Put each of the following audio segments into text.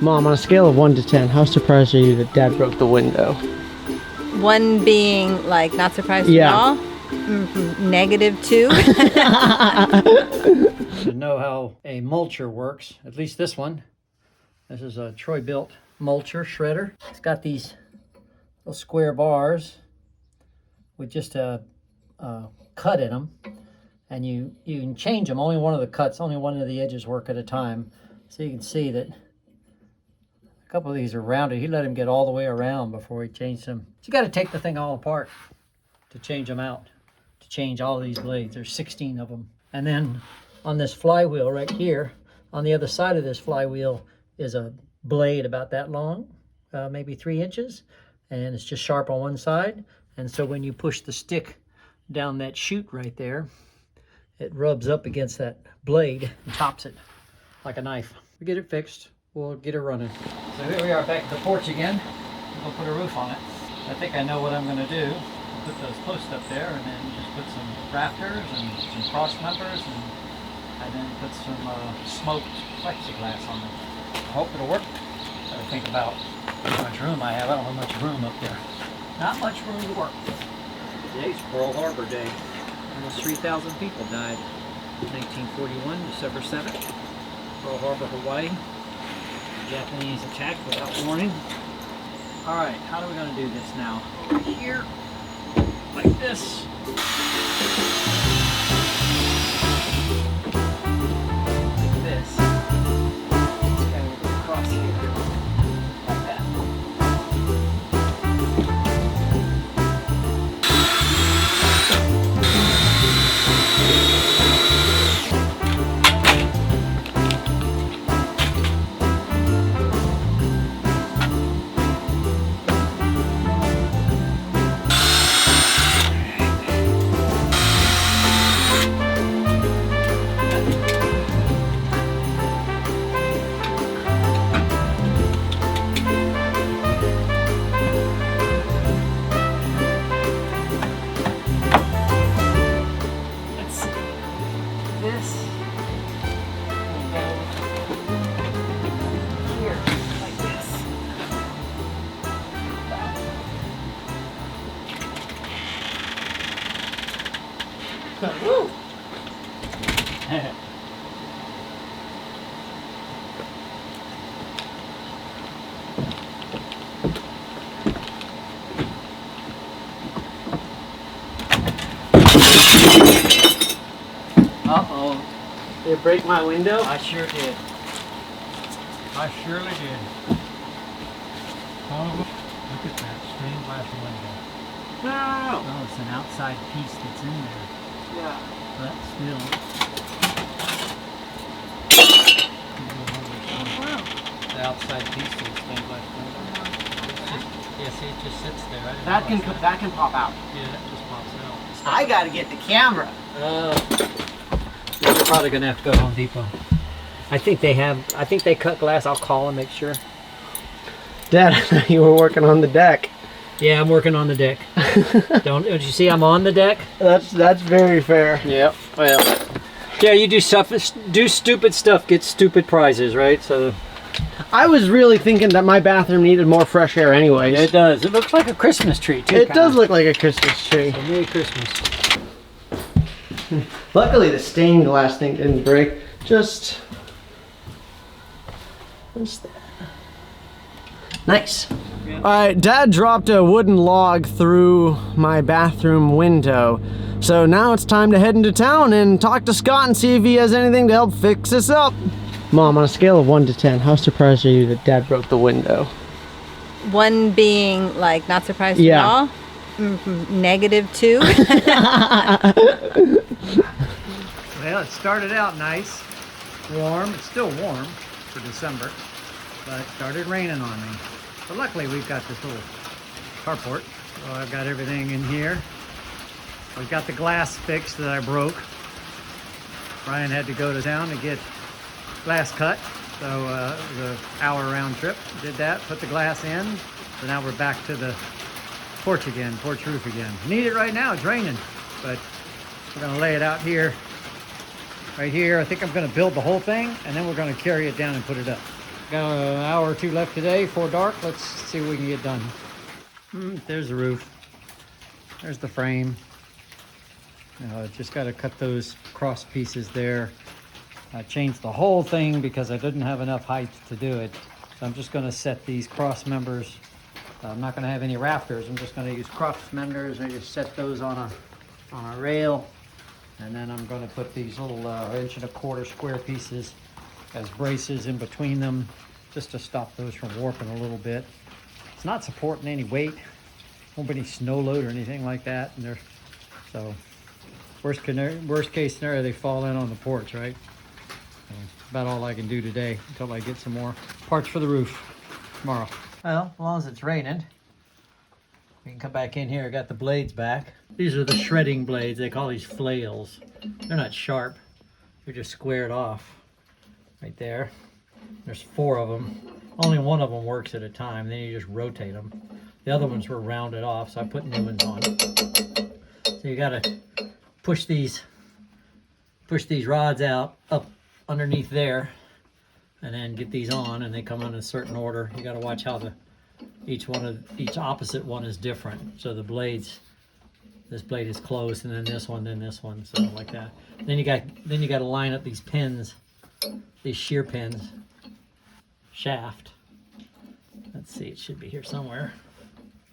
Mom, on a scale of 1 to 10, how surprised are you that Dad broke the window? 1 being like not surprised Yeah. at all. -2. To know how a mulcher works, at least this one. This is a Troy built mulcher shredder. It's got these little square bars with just a cut in them, and you can change them. Only one of the cuts, only one of the edges work at a time. So you can see that a couple of these are rounded. He let him get all the way around before he changed them. So you got to take the thing all apart to change them out, to change all these blades. There's 16 of them. And then on this flywheel right here, on the other side of this flywheel is a blade about that long, maybe 3 inches, and it's just sharp on one side. And so when you push the stick down that chute right there, it rubs up against that blade and chops it like a knife. We get it fixed, we'll get it running. So here we are back at the porch again. We'll put a roof on it. I think I know what I'm gonna do. I'll put those posts up there and then just put some rafters and some cross members and then put some smoked plexiglass on them. I hope it'll work. Gotta think about how much room I have. I don't have much room up there. Not much room to work. Today's Pearl Harbor Day. Almost 3,000 people died. 1941, December 7th. Pearl Harbor, Hawaii. The Japanese attacked without warning. All right, how are we going to do this now? Over here, like this. Like this. This guy will go across here. Like that. Woo! Uh-oh. Did it break my window? I sure did. I surely did. Oh, look at that stained glass window. No. Oh, it's an outside piece that's in there. Yeah. But still. Wow. The outside piece of the stained glass window. It's just, yeah, see, it just sits there. That can pop out. Yeah, that just pops out. I gotta get the camera. We're probably gonna have to go to Home Depot. I think they cut glass. I'll call and make sure. Dad, I thought you were working on the deck. Yeah, I'm working on the deck. Don't you see I'm on the deck? That's very fair. Yep. Well, yeah, you do stupid stuff, get stupid prizes, right? So I was really thinking that my bathroom needed more fresh air anyways. it does. It looks like a Christmas tree too. It does look like a Christmas tree. So Merry Christmas. Luckily the stained glass thing didn't break. Just that. Nice. Yeah. Alright, Dad dropped a wooden log through my bathroom window. So now it's time to head into town and talk to Scott and see if he has anything to help fix this up. Mom, on a scale of 1 to 10, how surprised are you that Dad broke the window? 1 being like not surprised Yeah. at all. -2. Well, it started out nice, warm. It's still warm for December, but it started raining on me. But luckily, we've got this little carport, so I've got everything in here. I've got the glass fixed that I broke. Brian had to go to town to get glass cut, so it was an hour round trip. Did that, put the glass in, so now we're back to the porch again, porch roof again. Need it right now, it's raining, but we're gonna lay it out here, right here. I think I'm gonna build the whole thing, and then we're gonna carry it down and put it up. Got an hour or two left today before dark. Let's see what we can get done. There's the roof. There's the frame. Just got to cut those cross pieces there. I changed the whole thing because I didn't have enough height to do it. So I'm just going to set these cross members. I'm not going to have any rafters. I'm just going to use cross members and just set those on a rail. And then I'm going to put these little 1.25 inch square pieces as braces in between them, just to stop those from warping a little bit. It's not supporting any weight. Won't be any snow load or anything like that. And so worst case scenario, they fall in on the porch, right? So about all I can do today until I get some more parts for the roof tomorrow. Well, as long as it's raining, we can come back in here. I got the blades back. These are the shredding blades. They call these flails. They're not sharp. They're just squared off right there. There's 4 of them. Only one of them works at a time. Then you just rotate them. The other ones were rounded off, so I put new ones on. So you gotta push these rods out up underneath there, and then get these on, and they come on in a certain order. You gotta watch how each opposite one is different. So the blades, this blade is closed, and then this one, so like that. Then you got to line up these pins, these shear pins, shaft. Let's see, it should be here somewhere.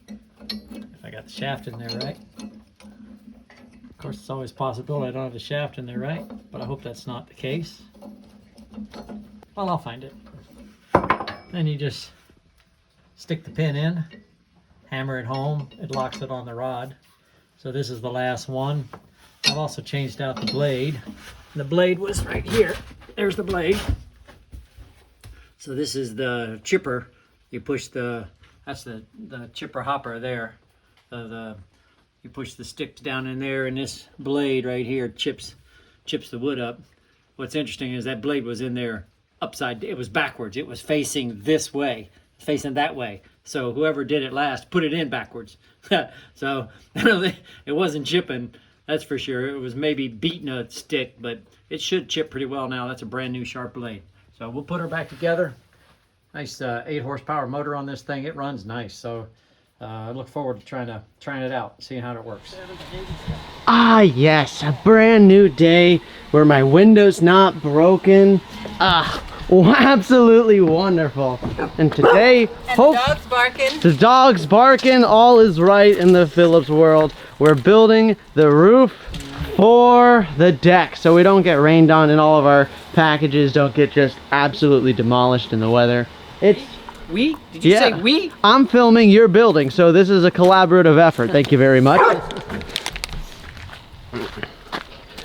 If I got the shaft in there right. Of course, it's always possible I don't have the shaft in there right, but I hope that's not the case. Well, I'll find it. Then you just stick the pin in, hammer it home, it locks it on the rod. So this is the last one. I've also changed out the blade. The blade was right here. There's the blade. So this is the chipper. You push that's the chipper hopper there. You push the sticks down in there, and this blade right here chips the wood up. What's interesting is that blade was in there upside, it was backwards. It was facing this way, facing that way. So whoever did it last put it in backwards. So it wasn't chipping, that's for sure. It was maybe beating a stick, but it should chip pretty well now. That's a brand new sharp blade. So we'll put her back together. Nice 8 horsepower motor on this thing. It runs nice. So I look forward to trying it out, seeing how it works. Ah, yes, a brand new day where my window's not broken. Absolutely wonderful. And today, and the dog's barking. The dog's barking. All is right in the Phillips world. We're building the roof for the deck so we don't get rained on and all of our packages don't get just absolutely demolished in the weather. It's we? Did you say we? I'm filming your building, so this is a collaborative effort. Thank you very much.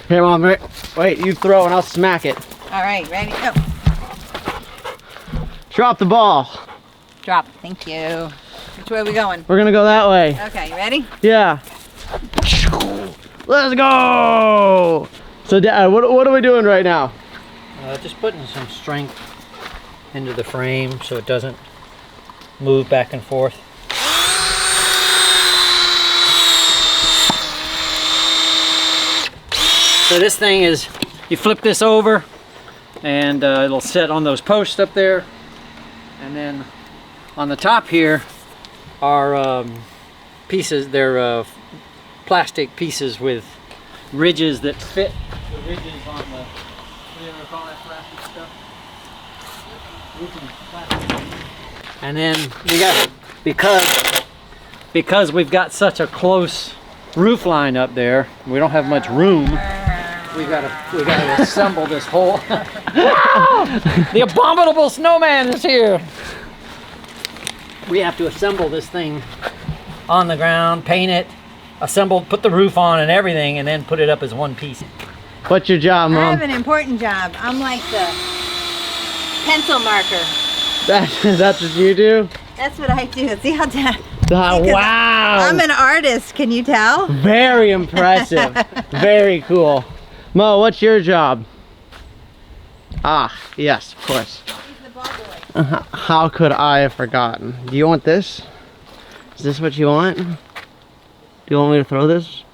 Here, Mom, wait, you throw and I'll smack it. All right, ready? Go. Drop the ball. Drop. Thank you. Which way are we going? We're gonna go that way. Okay, you ready? Yeah. Let's go! So, Dad, what are we doing right now? Just putting some strength into the frame so it doesn't move back and forth. So this thing is, you flip this over and it'll sit on those posts up there, and then on the top here are pieces, they're plastic pieces with ridges that fit the ridges on the, what do you ever call that plastic stuff? And then we got, because we've got such a close roof line up there, we don't have much room. We gotta assemble this whole. The abominable snowman is here. We have to assemble this thing on the ground, paint it, assemble, put the roof on and everything, and then put it up as one piece. What's your job, Mom? I have an important job. I'm like the pencil marker. That's what you do? That's what I do. See how wow! I'm an artist, can you tell? Very impressive. Very cool. Mo, what's your job? Ah, yes, of course. He's the ball boy. How could I have forgotten? Do you want this? Is this what you want? Do you want me to throw this?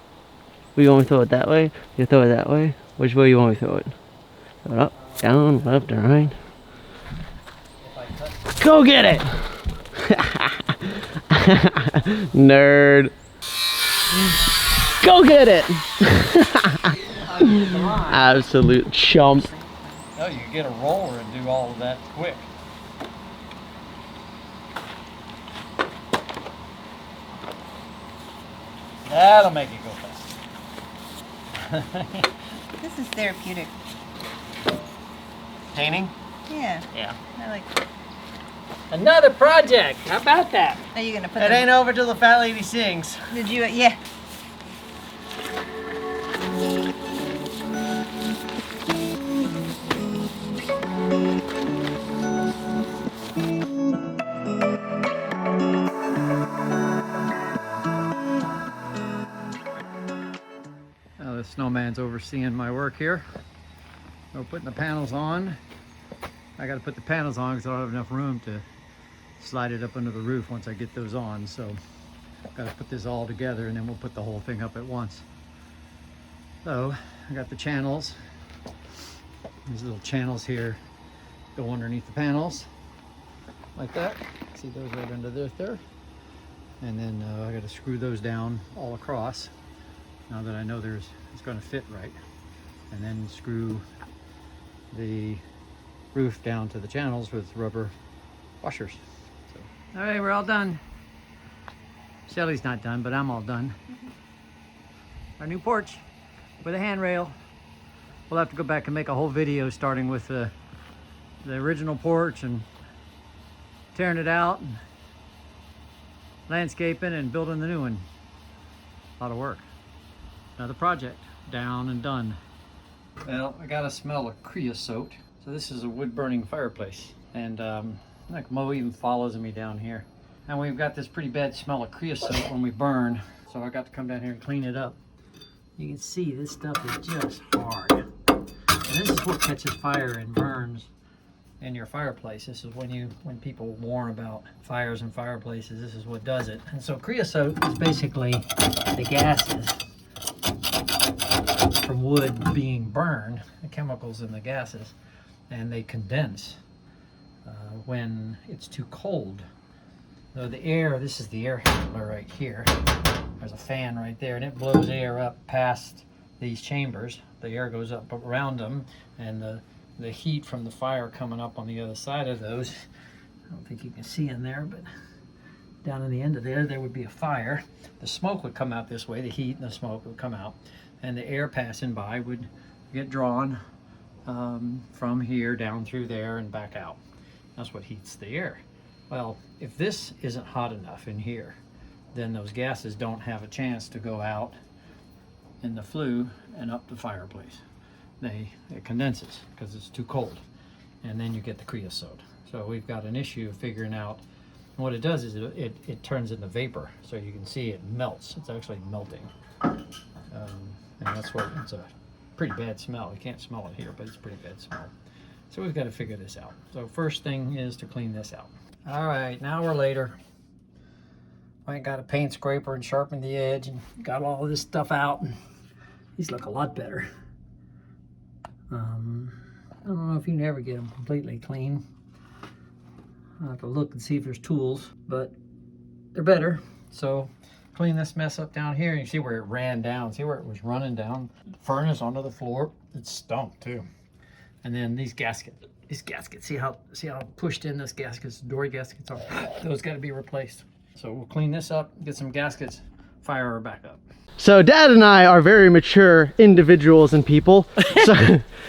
Do you want me to throw it that way? You throw it that way? Which way you want me to throw it? Throw it up, down, left, and right? If I Go get it. Nerd. Go get it. Absolute chump. Oh, you can get a roller and do all of that quick. That'll make it go fast. This is therapeutic. Painting? Yeah. Yeah. I like it. Another project. How about that? Are you gonna put It them? ain't over till the fat lady sings. Did you? Yeah. Now the snowman's overseeing my work here. We're putting the panels on. I got to put the panels on because I don't have enough room to slide it up under the roof once I get those on. So I've got to put this all together and then we'll put the whole thing up at once. So I got the channels. These little channels here go underneath the panels like that. See those right under there. And then I got to screw those down all across. Now that I know it's going to fit right, and then screw the roof down to the channels with rubber washers. So, all right, we're all done. Shelly's not done, but I'm all done. Our new porch with a handrail. We'll have to go back and make a whole video starting with the original porch and tearing it out and landscaping and building the new one. A lot of work. Another project, down and done. Well, I got a smell of creosote. So this is a wood burning fireplace. And like Mo even follows me down here. And we've got this pretty bad smell of creosote when we burn. So I got to come down here and clean it up. You can see this stuff is just hard. And this is what catches fire and burns in your fireplace. This is when people warn about fires and fireplaces, this is what does it. And so creosote is basically the gases from wood being burned, the chemicals in the gases, and they condense when it's too cold. So the air, this is the air handler right here. There's a fan right there, and it blows air up past these chambers. The air goes up around them, and the heat from the fire coming up on the other side of those, I don't think you can see in there, but down in the end of there would be a fire. The smoke would come out this way, the heat and the smoke would come out, and the air passing by would get drawn from here down through there and back out. That's what heats the air. Well, if this isn't hot enough in here, then those gases don't have a chance to go out in the flue and up the fireplace. It condenses because it's too cold, and then you get the creosote. So we've got an issue of figuring out what it does is it turns into vapor, so you can see it melts. It's actually melting, and that's what it's a pretty bad smell. You can't smell it here, but it's a pretty bad smell. So we've got to figure this out. So first thing is to clean this out. All right, an hour later, I got a paint scraper and sharpened the edge and got all this stuff out, and these look a lot better. I don't know if you can ever get them completely clean. I'll have to look and see if there's tools, but they're better. So clean this mess up down here. You see where it ran down. See where it was running down? The furnace onto the floor. It stunk too. And then these gaskets. See how pushed in this gaskets, door gaskets are. Those got to be replaced. So we'll clean this up, get some gaskets, fire her back up. So Dad and I are very mature individuals and people.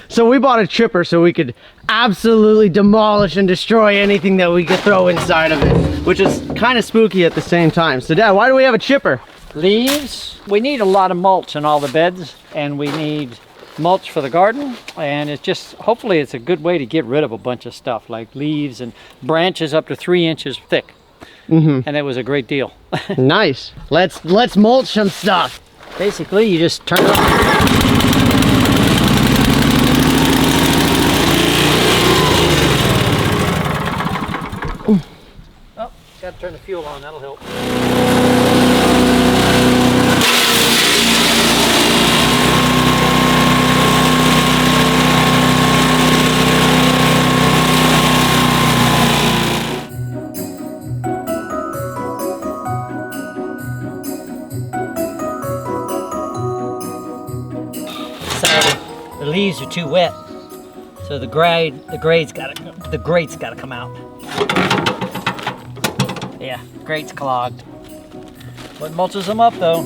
So we bought a chipper so we could absolutely demolish and destroy anything that we could throw inside of it, which is kind of spooky at the same time. So Dad, why do we have a chipper? Leaves. We need a lot of mulch in all the beds, and we need mulch for the garden, and it's just, hopefully it's a good way to get rid of a bunch of stuff like leaves and branches up to 3 inches thick. And it was a great deal. Nice. Let's mulch some stuff. Basically, you just turn it on. Oh, got to turn the fuel on. That'll help. So the leaves are too wet. So the grade's gotta come out. Yeah, grade's clogged. What mulches them up though?